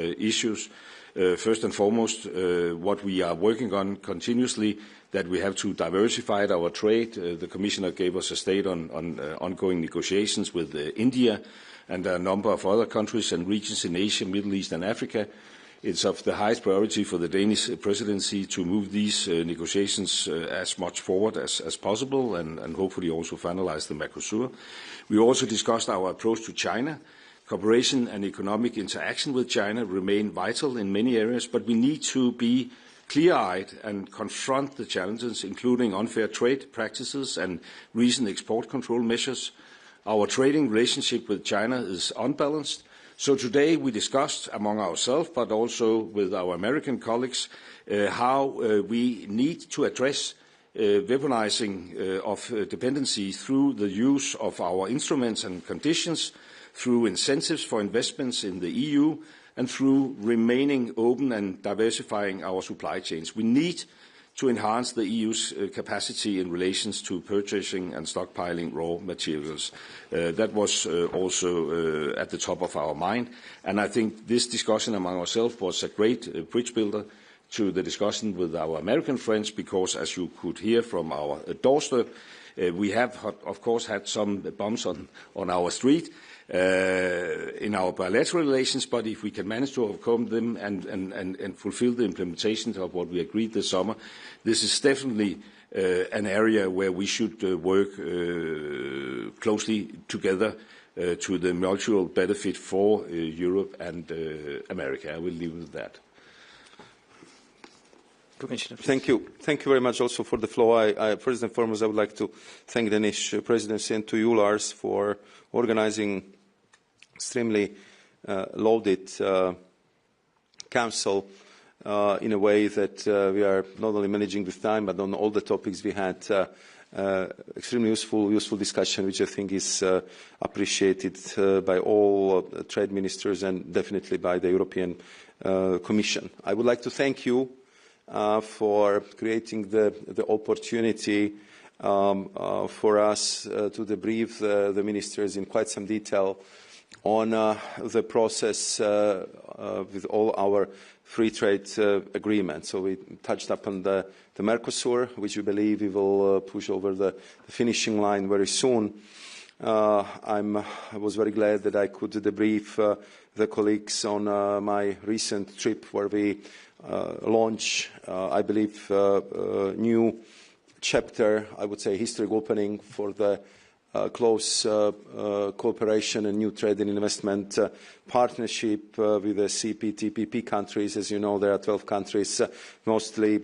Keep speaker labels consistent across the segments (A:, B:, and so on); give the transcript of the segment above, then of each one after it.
A: issues. First and foremost, what we are working on continuously, that we have to diversify our trade. The Commissioner gave us a state on ongoing negotiations with India and a number of other countries and regions in Asia, Middle East and Africa. It's of the highest priority for the Danish presidency to move these negotiations as much forward as possible and hopefully also finalize the Mercosur. We also discussed our approach to China. Cooperation and economic interaction with China remain vital in many areas, but we need to be clear-eyed and confront the challenges, including unfair trade practices and recent export control measures. Our trading relationship with China is unbalanced. So today we discussed among ourselves, but also with our American colleagues, how we need to address weaponizing of dependency through the use of our instruments and conditions, through incentives for investments in the EU, and through remaining open and diversifying our supply chains. We need to enhance the EU's capacity in relation to purchasing and stockpiling raw materials. That was also at the top of our mind, and I think this discussion among ourselves was a great bridge builder to the discussion with our American friends, because as you could hear from our doorstep, we have, of course, had some bumps on our street in our bilateral relations, but if we can manage to overcome them and fulfill the implementation of what we agreed this summer, this is definitely an area where we should work closely together to the mutual benefit for Europe and America. I will leave it at that.
B: Thank you. Thank you very much also for the floor. First and foremost, I would like to thank the Danish presidency and to you, Lars, for organizing extremely loaded council in a way that we are not only managing with time, but on all the topics we had extremely useful discussion, which I think is appreciated by all trade ministers and definitely by the European Commission. I would like to thank you for creating the opportunity for us to debrief the ministers in quite some detail on the process with all our free trade agreements. So we touched upon the Mercosur, which we believe we will push over the finishing line very soon. I was very glad that I could debrief the colleagues on my recent trip where we launch, I believe, new chapter, I would say historic opening for the close cooperation and new trade and investment partnership with the CPTPP countries. As you know, there are 12 countries, mostly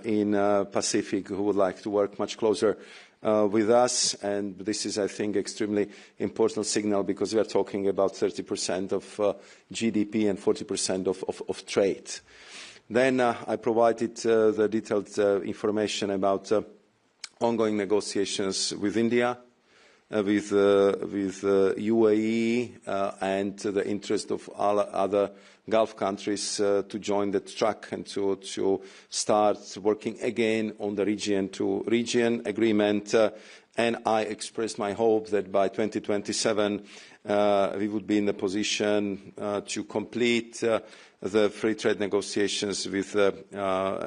B: in Pacific, who would like to work much closer with us, and this is, I think, extremely important signal, because we are talking about 30% of GDP and 40% of trade. Then I provided the detailed information about ongoing negotiations with India, with UAE, and the interest of all other Gulf countries to join the track and to start working again on the region-to-region agreement. And I expressed my hope that by 2027 we would be in the position to complete the free trade negotiations with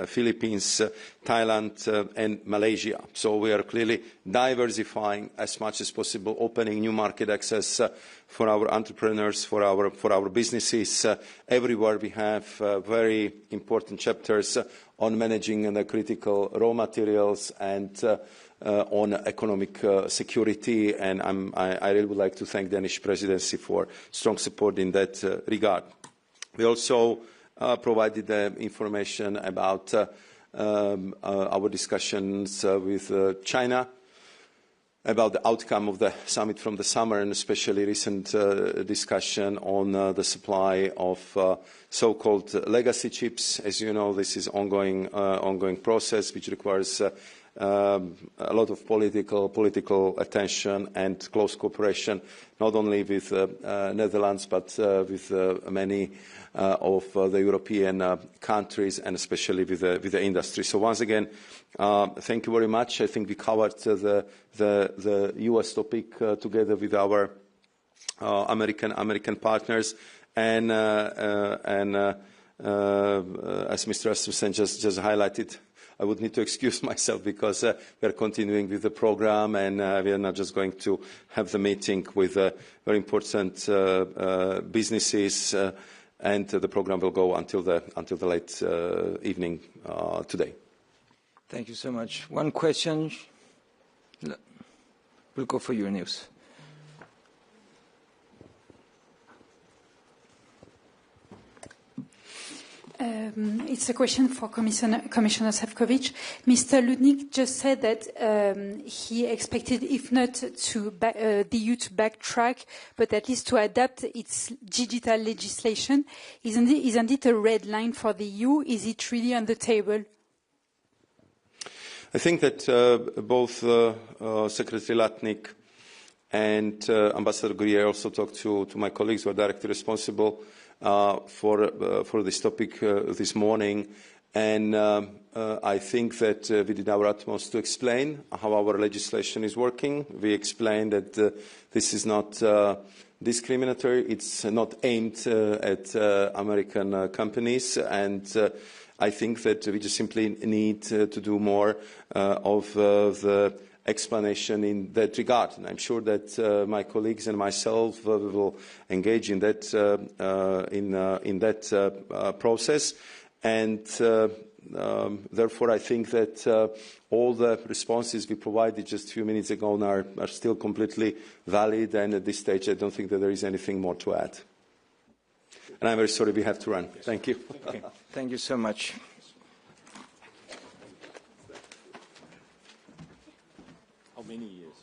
B: Philippines, Thailand and Malaysia. So we are clearly diversifying as much as possible, opening new market access for our entrepreneurs, for our businesses. Everywhere we have very important chapters on managing the critical raw materials and on economic security, and I really would like to thank the Danish presidency for strong support in that regard. We also provided information about our discussions with China, about the outcome of the summit from the summer, and especially recent discussion on the supply of so-called legacy chips. As you know, this is ongoing process which requires a lot of political attention and close cooperation, not only with Netherlands but with many of the European countries, and especially with the industry. So once again, thank you very much. I think we covered the US topic together with our American partners, And as Mr. Asmussen just highlighted, I would need to excuse myself because we are continuing with the program, and we are not just going to have the meeting with very important businesses, and the program will go until the late evening today.
C: Thank you so much. One question. We'll go for your news.
D: It's a question for Commissioner Sefcovic. Mr. Ludnik just said that he expected, if not the EU to backtrack, but at least to adapt its digital legislation. Isn't it a red line for the EU? Is it really on the table?
B: I think that both Secretary Latnik and Ambassador Gurrier also talked to my colleagues who are directly responsible for this topic this morning, and I think that we did our utmost to explain how our legislation is working. We explained that this is not discriminatory, it's not aimed at American companies, and I think that we just simply need to do more of the explanation in that regard. And I'm sure that my colleagues and myself will engage in that process. And therefore, I think that all the responses we provided just a few minutes ago are still completely valid. And at this stage, I don't think that there is anything more to add. And I'm very sorry we have to run. Thank you.
C: Okay. Thank you so much.
A: How many years?